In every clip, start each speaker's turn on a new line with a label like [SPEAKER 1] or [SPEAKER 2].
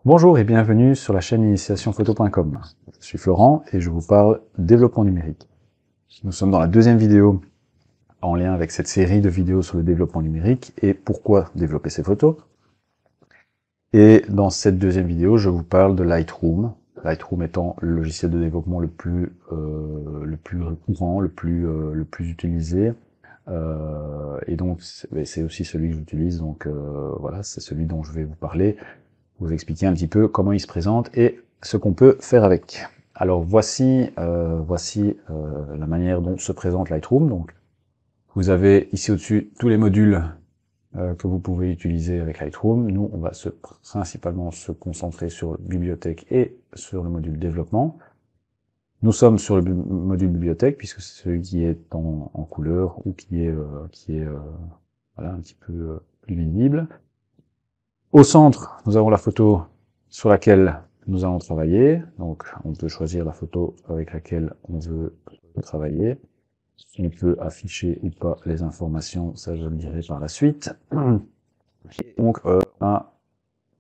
[SPEAKER 1] Bonjour et bienvenue sur la chaîne initiationphoto.com. Je suis Florent et je vous parle développement numérique. Nous sommes dans la deuxième vidéo en lien avec cette série de vidéos sur le développement numérique et pourquoi développer ses photos. Et dans cette deuxième vidéo, je vous parle de Lightroom. Lightroom étant le logiciel de développement le plus courant, le plus utilisé. Et donc c'est aussi celui que j'utilise, donc voilà, c'est celui dont je vais vous parler, vous expliquer un petit peu comment il se présente et ce qu'on peut faire avec. Alors voici la manière dont se présente Lightroom. Donc vous avez ici au-dessus tous les modules que vous pouvez utiliser avec Lightroom. Nous, on va principalement se concentrer sur bibliothèque et sur le module développement. Nous sommes sur le module bibliothèque, puisque c'est celui qui est en couleur ou qui est voilà, un petit peu plus visible. Au centre, nous avons la photo sur laquelle nous allons travailler. Donc, on peut choisir la photo avec laquelle on veut travailler. On peut afficher ou pas les informations, ça je le dirai par la suite. Donc, on a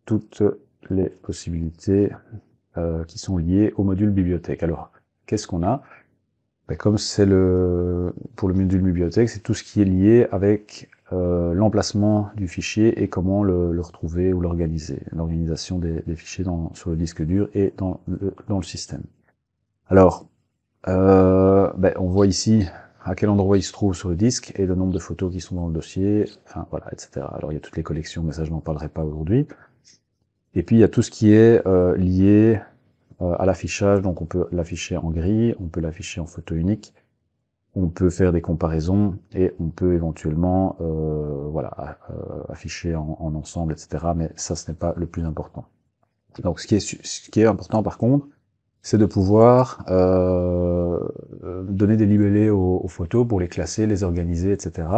[SPEAKER 1] toutes les possibilités qui sont liées au module bibliothèque. Alors, qu'est-ce qu'on a? Ben, comme c'est pour le module bibliothèque, c'est tout ce qui est lié avec l'emplacement du fichier et comment le retrouver ou l'organiser, l'organisation des fichiers sur le disque dur et dans le système. Alors, ben, on voit ici à quel endroit il se trouve sur le disque et le nombre de photos qui sont dans le dossier, enfin voilà, etc. Alors il y a toutes les collections, mais ça je n'en parlerai pas aujourd'hui. Et puis il y a tout ce qui est lié à l'affichage, donc on peut l'afficher en gris, on peut l'afficher en photo unique, on peut faire des comparaisons et on peut éventuellement voilà, afficher en ensemble, etc. Mais ça, ce n'est pas le plus important. Donc ce qui est important par contre, c'est de pouvoir donner des libellés aux photos pour les classer, les organiser, etc.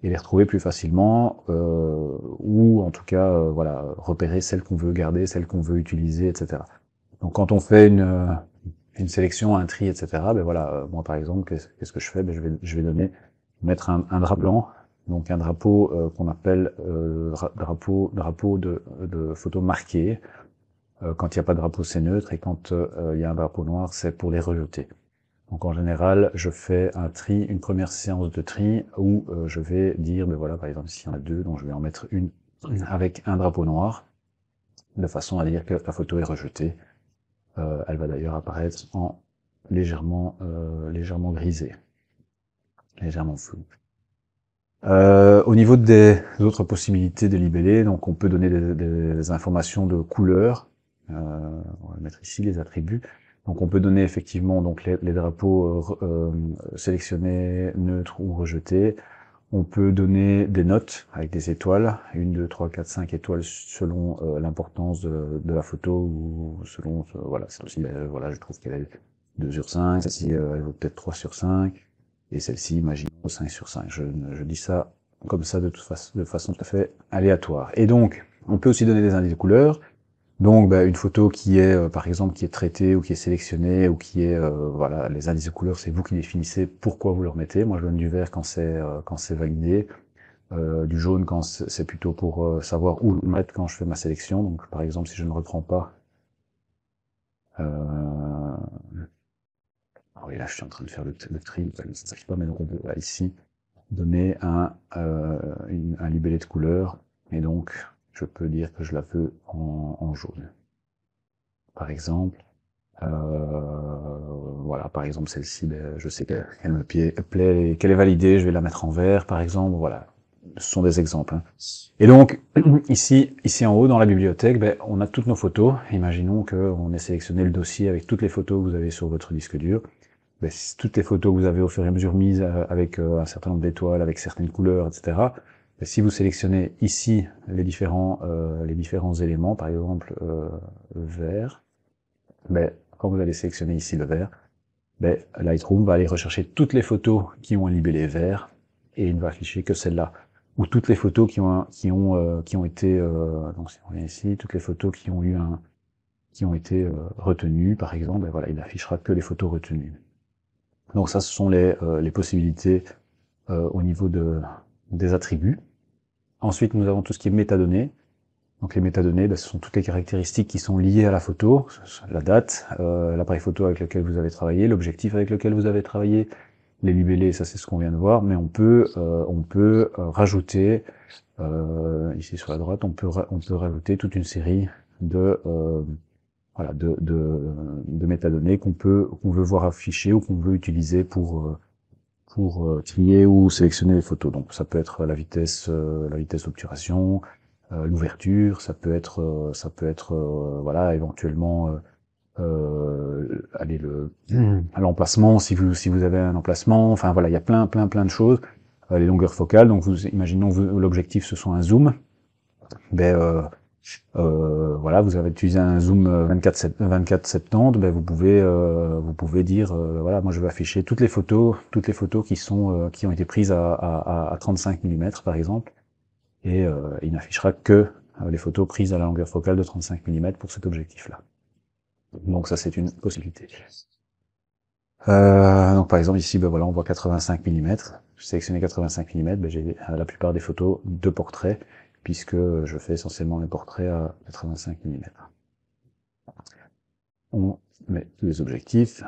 [SPEAKER 1] et les retrouver plus facilement, ou en tout cas voilà, repérer celles qu'on veut garder, celles qu'on veut utiliser, etc. Donc quand on fait une sélection, un tri, etc., ben voilà, moi par exemple, qu'est-ce que je fais? Ben je vais mettre un drap blanc, donc un drapeau qu'on appelle drapeau de photos marquées. Quand il n'y a pas de drapeau, c'est neutre, et quand il y a un drapeau noir, c'est pour les rejeter. Donc en général, je fais un tri, une première séance de tri, où je vais dire, ben voilà, par exemple, s'il y en a deux, donc je vais en mettre une avec un drapeau noir, de façon à dire que la photo est rejetée. Elle va d'ailleurs apparaître en légèrement grisée, légèrement floue. Au niveau des autres possibilités de libeller, donc on peut donner des informations de couleur. On va mettre ici les attributs. Donc on peut donner effectivement donc les drapeaux sélectionnés, neutres ou rejetés. On peut donner des notes avec des étoiles, 1, 2, 3, 4, 5 étoiles selon l'importance de la photo ou selon, voilà, celle-ci, voilà, je trouve qu'elle est 2 sur 5, celle-ci elle vaut peut-être 3 sur 5, et celle-ci, imaginons 5 sur 5. Je dis ça comme ça de façon tout à fait aléatoire. Et donc, on peut aussi donner des indices de couleur. Donc, une photo qui est, par exemple, qui est traitée ou qui est sélectionnée ou qui est, voilà, les indices de couleur, c'est vous qui définissez pourquoi vous le remettez. Moi, je donne du vert quand c'est validé, du jaune quand c'est plutôt pour savoir où le mettre quand je fais ma sélection. Donc, par exemple, si je ne reprends pas, ah oui, là, je suis en train de faire le tri, ça ne s'affiche pas, mais donc on peut là, ici donner un libellé de couleur, et donc je peux dire que je la veux en jaune. Par exemple, voilà, par exemple celle-ci, je sais qu'elle me plaît, qu'elle est validée, je vais la mettre en vert, par exemple, voilà. Ce sont des exemples. Hein. Et donc, ici en haut, dans la bibliothèque, on a toutes nos photos. Imaginons qu'on ait sélectionné le dossier avec toutes les photos que vous avez sur votre disque dur. Toutes les photos que vous avez au fur et à mesure mises avec un certain nombre d'étoiles, avec certaines couleurs, etc. Si vous sélectionnez ici les différents éléments, par exemple vert, quand vous allez sélectionner ici le vert, Lightroom va aller rechercher toutes les photos qui ont un libellé vert et il ne va afficher que celles-là. Ou toutes les photos qui ont été, donc si on vient ici, toutes les photos qui ont été retenues, par exemple, voilà, il n'affichera que les photos retenues. Donc ça, ce sont les possibilités au niveau des attributs. Ensuite, nous avons tout ce qui est métadonnées. Donc les métadonnées, ce sont toutes les caractéristiques qui sont liées à la photo, la date, l'appareil photo avec lequel vous avez travaillé, l'objectif avec lequel vous avez travaillé, les libellés, ça c'est ce qu'on vient de voir, mais on peut rajouter, ici sur la droite, on peut rajouter toute une série de voilà, de métadonnées qu'on veut voir afficher ou qu'on veut utiliser pour trier ou sélectionner les photos. Donc ça peut être la vitesse d'obturation, l'ouverture, ça peut être voilà, éventuellement allez, l'emplacement, si vous avez un emplacement, enfin voilà, il y a plein de choses. Les longueurs focales, donc imaginons l'objectif ce soit un zoom, ben voilà, vous avez utilisé un zoom 24-70, ben vous pouvez dire voilà, moi je vais afficher toutes les photos qui ont été prises à 35 mm par exemple, et il n'affichera que les photos prises à la longueur focale de 35 mm pour cet objectif-là. Donc ça c'est une possibilité. Donc par exemple ici, ben voilà, on voit 85 mm. Je sélectionné 85 mm, ben j'ai la plupart des photos de portraits, puisque je fais essentiellement mes portraits à 85 mm. On met tous les objectifs.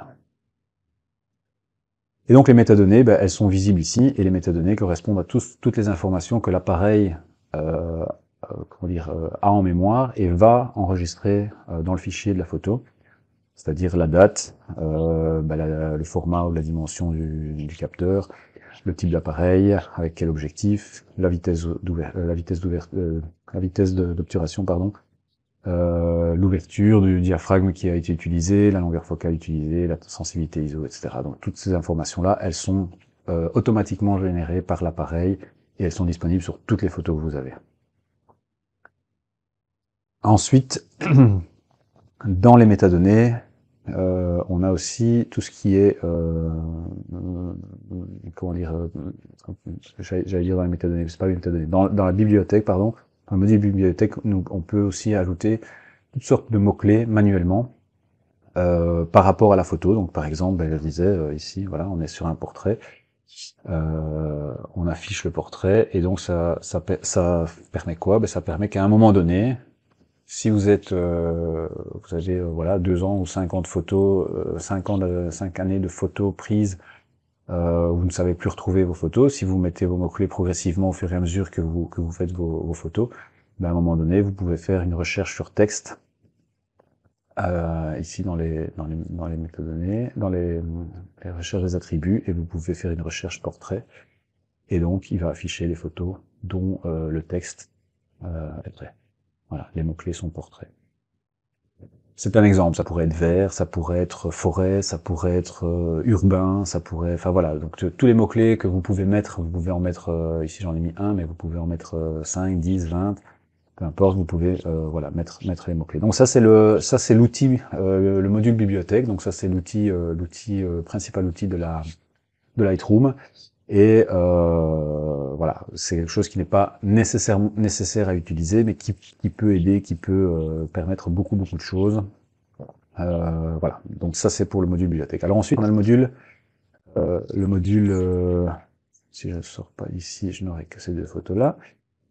[SPEAKER 1] Et donc les métadonnées, ben, elles sont visibles ici, et les métadonnées correspondent à toutes les informations que l'appareil a en mémoire et va enregistrer dans le fichier de la photo. C'est-à-dire la date, le format ou la dimension du capteur, le type d'appareil, avec quel objectif, la vitesse d'obturation, pardon, l'ouverture du diaphragme qui a été utilisé, la longueur focale utilisée, la sensibilité ISO, etc. Donc toutes ces informations-là, elles sont automatiquement générées par l'appareil et elles sont disponibles sur toutes les photos que vous avez. Ensuite, dans les métadonnées, on a aussi tout ce qui est, comment dire, j'allais dire dans les métadonnées, c'est pas les métadonnées, dans la bibliothèque, pardon, dans le module bibliothèque, on peut aussi ajouter toutes sortes de mots-clés manuellement, par rapport à la photo. Donc par exemple, je disais, ici, voilà, on est sur un portrait, on affiche le portrait, et donc ça permet quoi? Ça permet qu'à un moment donné, si vous êtes, vous avez voilà 2 ans ou 5 ans de photos, 5 années de photos prises, vous ne savez plus retrouver vos photos. Si vous mettez vos mots-clés progressivement au fur et à mesure que vous faites vos photos, à un moment donné, vous pouvez faire une recherche sur texte. Ici dans les métadonnées, dans les recherches des attributs, et vous pouvez faire une recherche portrait. Et donc il va afficher les photos dont le texte est prêt. Voilà, les mots-clés sont portraits. C'est un exemple, ça pourrait être vert, ça pourrait être forêt, ça pourrait être urbain, ça pourrait... Enfin voilà, donc tous les mots-clés que vous pouvez mettre, vous pouvez en mettre, ici j'en ai mis un, mais vous pouvez en mettre 5, 10, 20, peu importe, vous pouvez voilà, mettre les mots-clés. Donc ça c'est l'outil, le module bibliothèque, donc ça c'est l'outil, principal outil de Lightroom. Et voilà, c'est quelque chose qui n'est pas nécessaire à utiliser, mais qui peut aider, qui peut permettre beaucoup de choses. Voilà, donc ça c'est pour le module bibliothèque. Alors ensuite on a le module, si je ne sors pas ici, je n'aurai que ces deux photos-là.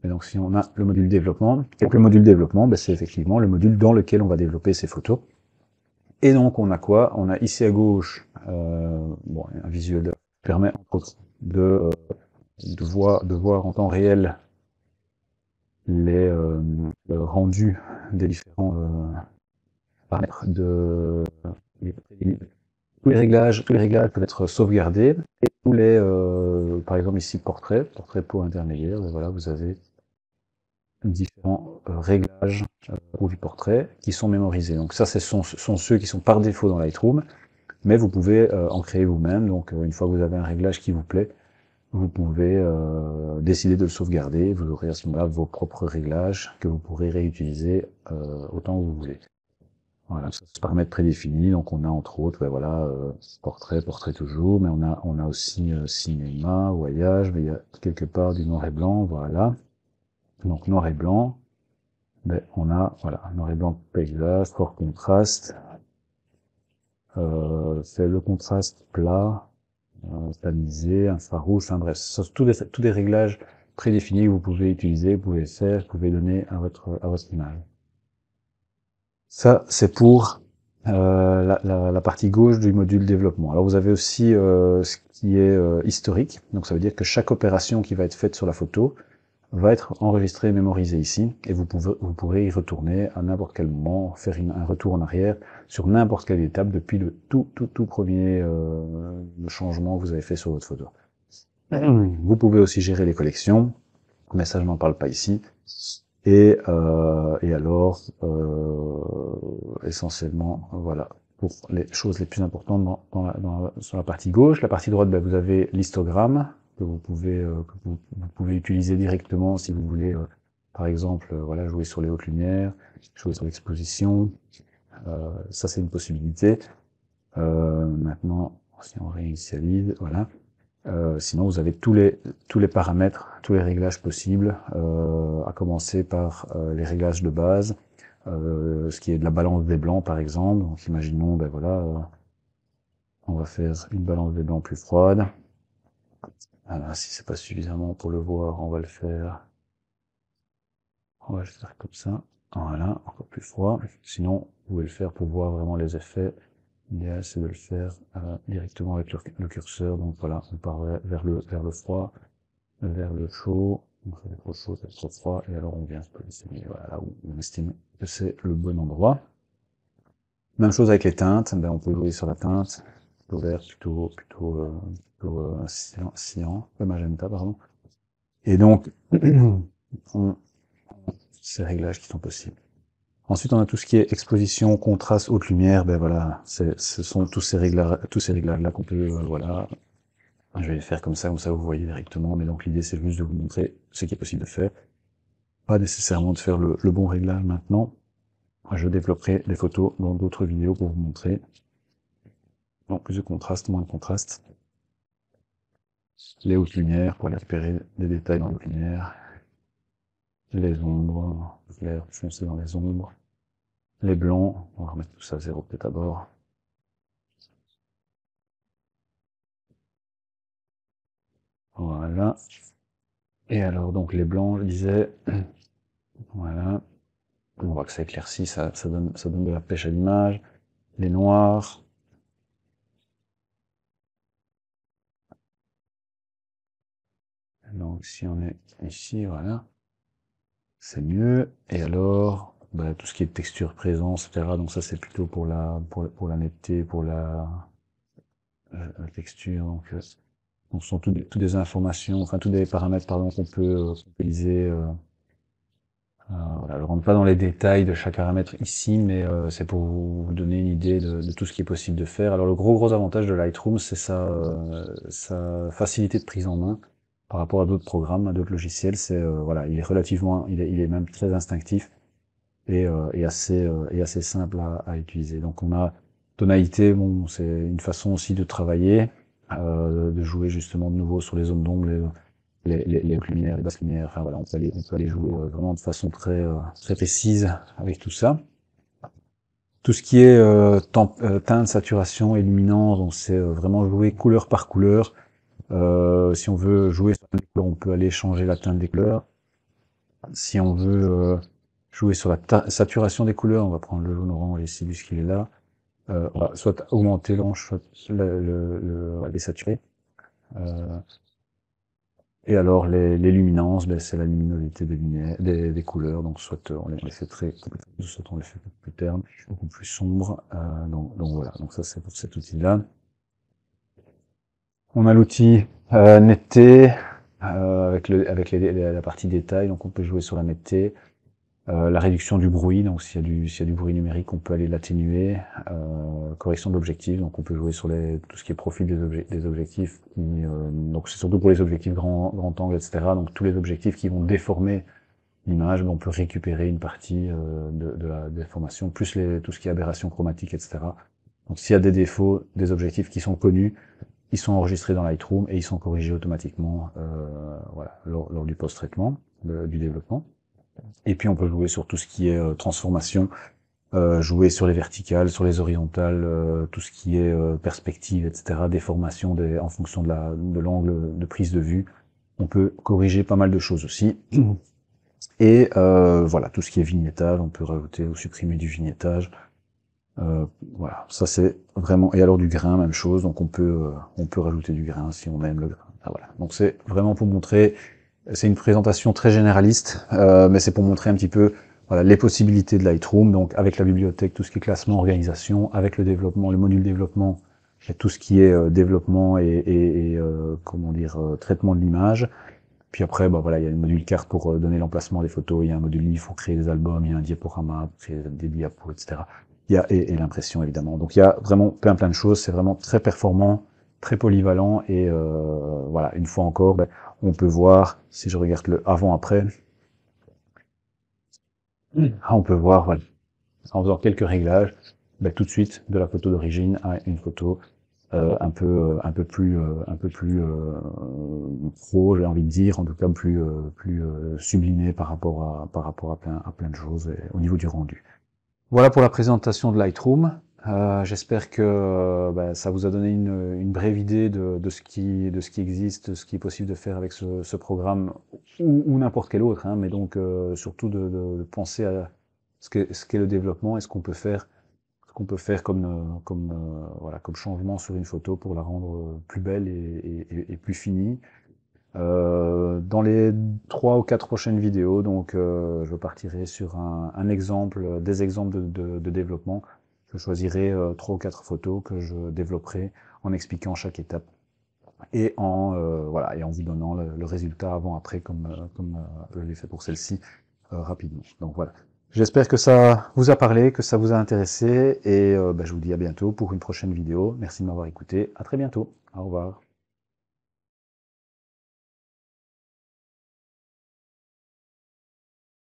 [SPEAKER 1] Et donc si on a le module développement, donc le module développement, c'est effectivement le module dans lequel on va développer ces photos. Et donc on a quoi? On a ici à gauche, un visuel qui permet entre autres de voir en temps réel les rendus des différents paramètres tous les réglages peuvent être sauvegardés, et tous les par exemple ici portrait pour intermédiaire, voilà, vous avez différents réglages pour du portrait qui sont mémorisés. Donc ça ce sont ceux qui sont par défaut dans Lightroom, mais vous pouvez en créer vous-même. Donc une fois que vous avez un réglage qui vous plaît, vous pouvez décider de le sauvegarder. Vous aurez à ce moment-là vos propres réglages que vous pourrez réutiliser autant que vous voulez. Voilà, ça c'est paramètres prédéfinis. Donc on a entre autres, voilà, portrait toujours, mais on a aussi cinéma, voyage, mais il y a quelque part du noir et blanc, voilà. Donc noir et blanc, on a voilà noir et blanc paysage, fort contraste, c'est le contraste plat, tamisé, infrarouge, enfin bref, ce sont tous des réglages prédéfinis que vous pouvez utiliser, vous pouvez faire, vous pouvez donner à votre image. Ça, c'est pour la partie gauche du module développement. Alors vous avez aussi ce qui est historique, donc ça veut dire que chaque opération qui va être faite sur la photo va être enregistrée et mémorisée ici, et vous pourrez y retourner à n'importe quel moment, faire un retour en arrière sur n'importe quelle étape depuis le tout premier changement que vous avez fait sur votre photo. Vous pouvez aussi gérer les collections, mais ça je n'en parle pas ici. Et alors, essentiellement, voilà, pour les choses les plus importantes sur la partie gauche. La partie droite, ben, vous avez l'histogramme que vous pouvez utiliser directement si vous voulez, par exemple, voilà, jouer sur les hautes lumières, jouer sur l'exposition. Ça, c'est une possibilité. Maintenant, si on réinitialise, voilà. Sinon, vous avez tous les paramètres, tous les réglages possibles, à commencer par les réglages de base, ce qui est de la balance des blancs, par exemple. Donc, imaginons, ben voilà, on va faire une balance des blancs plus froide. Alors, si c'est pas suffisamment pour le voir, on va le faire comme ça. Voilà, encore plus froid. Sinon, vous pouvez le faire pour voir vraiment les effets. L'idéal, c'est de le faire directement avec le curseur. Donc voilà, on part vers le froid, vers le chaud. Donc ça va être trop chaud, ça va être trop froid. Et alors on vient se positionner voilà, là où on estime que c'est le bon endroit. Même chose avec les teintes. Ben, on peut jouer sur la teinte. Plutôt vert, plutôt cyan, magenta, pardon. Et donc, ces réglages qui sont possibles. Ensuite, on a tout ce qui est exposition, contraste, haute lumière. Ben voilà, ce sont tous ces réglages-là qu'on peut, voilà. Je vais les faire comme ça vous voyez directement. Mais donc l'idée, c'est juste de vous montrer ce qui est possible de faire. Pas nécessairement de faire le bon réglage maintenant. Je développerai des photos dans d'autres vidéos pour vous montrer. Donc plus de contraste, moins de contraste. Les hautes lumières pour récupérer des détails dans les hautes lumières. Les ombres, clair, foncé dans les ombres. Les blancs, on va remettre tout ça à zéro peut-être d'abord. Voilà. Et alors donc les blancs, je disais, voilà. On voit que ça éclaircit, ça donne de la pêche à l'image. Les noirs. Donc si on est ici, voilà. C'est mieux. Et alors, bah, tout ce qui est texture, présence, etc. Donc ça c'est plutôt pour la netteté, pour la texture. Donc ce sont toutes des informations, enfin tous des paramètres pardon qu'on peut utiliser. Voilà, je rentre pas dans les détails de chaque paramètre ici, mais c'est pour vous donner une idée de tout ce qui est possible de faire. Alors le gros avantage de Lightroom, c'est sa facilité de prise en main par rapport à d'autres programmes, à d'autres logiciels. C'est voilà, il est relativement, il est même très instinctif et assez simple à utiliser. Donc on a tonalité, bon, c'est une façon aussi de travailler, de jouer justement de nouveau sur les zones d'ombre, les lumières, les basses lumières, enfin voilà, on peut aller jouer vraiment de façon très précise avec tout ça. Tout ce qui est teinte, saturation, et luminance, donc c'est vraiment jouer couleur par couleur. Si on veut jouer sur une couleur, on peut aller changer la teinte des couleurs. Si on veut jouer sur la saturation des couleurs, on va prendre le jaune orange ici puisqu'il est là. On va soit augmenter l'orange, soit les saturer. Et alors les luminances, ben, c'est la luminosité des lumières, des couleurs, donc soit on les fait très soit on les fait beaucoup plus ternes, beaucoup plus sombres. Donc voilà, donc ça c'est pour cet outil-là. On a l'outil netteté avec la partie détail, donc on peut jouer sur la netteté. La réduction du bruit, donc s'il y a du bruit numérique, on peut aller l'atténuer. Correction de l'objectif, donc on peut jouer sur tout ce qui est profil des objectifs. Donc c'est surtout pour les objectifs grand angle, etc. Donc tous les objectifs qui vont déformer l'image, on peut récupérer une partie de la déformation, plus tout ce qui est aberration chromatique, etc. Donc s'il y a des défauts, des objectifs qui sont connus, ils sont enregistrés dans Lightroom et ils sont corrigés automatiquement voilà, lors du post-traitement, du développement. Et puis on peut jouer sur tout ce qui est transformation, jouer sur les verticales, sur les horizontales, tout ce qui est perspective, etc., déformation en fonction de l'angle de prise de vue. On peut corriger pas mal de choses aussi. Et voilà, tout ce qui est vignettage, on peut rajouter ou supprimer du vignettage. Voilà, ça c'est vraiment... Et alors du grain, même chose, donc on peut rajouter du grain si on aime le grain. Ah, voilà. Donc c'est vraiment pour montrer, c'est une présentation très généraliste, mais c'est pour montrer un petit peu voilà, les possibilités de Lightroom, donc avec la bibliothèque, tout ce qui est classement, organisation, avec le développement, le module développement, et tout ce qui est développement et comment dire, traitement de l'image. Puis après, bah voilà, il y a le module carte pour donner l'emplacement des photos, il y a un module livre pour créer des albums, il y a un diaporama pour créer des diapos, etc. Il y a, et l'impression évidemment. Donc il y a vraiment plein de choses, c'est vraiment très performant, très polyvalent, et voilà, une fois encore, ben, on peut voir, si je regarde le avant-après, on peut voir, voilà, en faisant quelques réglages, ben, tout de suite, de la photo d'origine à une photo un peu plus pro, j'ai envie de dire, en tout cas plus sublimé par rapport à plein de choses et, au niveau du rendu. Voilà pour la présentation de Lightroom. J'espère que ça vous a donné une brève idée de ce qui existe, de ce qui est possible de faire avec ce programme ou n'importe quel autre, hein, mais donc surtout de penser à ce qu'est le développement et ce qu'on peut faire voilà, comme changement sur une photo pour la rendre plus belle et plus finie. Dans les 3 ou 4 prochaines vidéos, donc je partirai sur un exemple, des exemples de développement. Je choisirai 3 ou 4 photos que je développerai en expliquant chaque étape et voilà, et en vous donnant le résultat avant-après comme je l'ai fait pour celle-ci rapidement. Donc voilà. J'espère que ça vous a parlé, que ça vous a intéressé, et je vous dis à bientôt pour une prochaine vidéo. Merci de m'avoir écouté. À très bientôt. Au revoir.